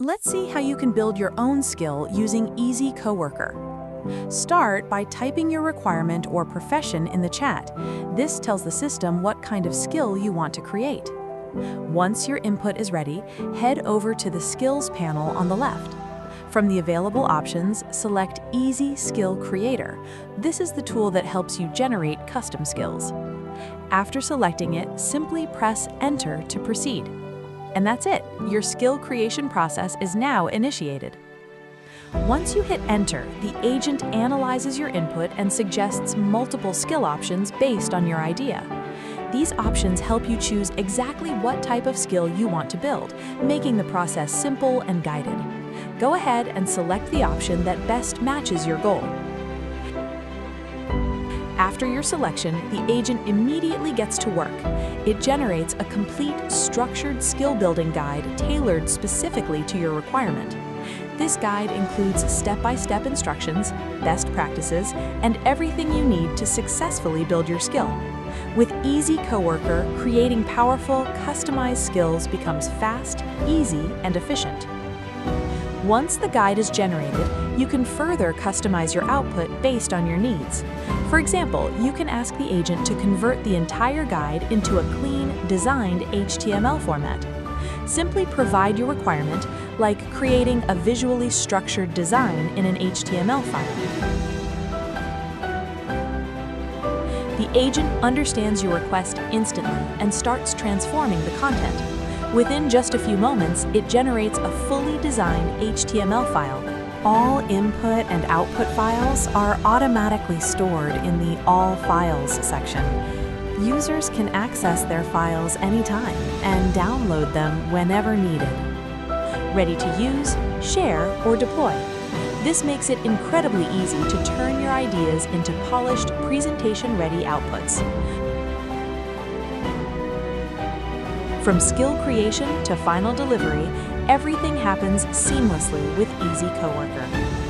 Let's see how you can build your own skill using Easy Coworker. Start by typing your requirement or profession in the chat. This tells the system what kind of skill you want to create. Once your input is ready, head over to the Skills panel on the left. From the available options, select Easy Skill Creator. This is the tool that helps you generate custom skills. After selecting it, simply press Enter to proceed. And that's it. Your skill creation process is now initiated. Once you hit Enter, the agent analyzes your input and suggests multiple skill options based on your idea. These options help you choose exactly what type of skill you want to build, making the process simple and guided. Go ahead and select the option that best matches your goal. After your selection, the agent immediately gets to work. It generates a complete, structured skill-building guide tailored specifically to your requirement. This guide includes step-by-step instructions, best practices, and everything you need to successfully build your skill. With Easy Coworker, creating powerful, customized skills becomes fast, easy, and efficient. Once the guide is generated, you can further customize your output based on your needs. For example, you can ask the agent to convert the entire guide into a clean, designed HTML format. Simply provide your requirement, like creating a visually structured design in an HTML file. The agent understands your request instantly and starts transforming the content. Within just a few moments, it generates a fully designed HTML file. All input and output files are automatically stored in the All Files section. Users can access their files anytime and download them whenever needed. Ready to use, share, or deploy. This makes it incredibly easy to turn your ideas into polished, presentation-ready outputs. From skill creation to final delivery, everything happens seamlessly with Easy Coworker.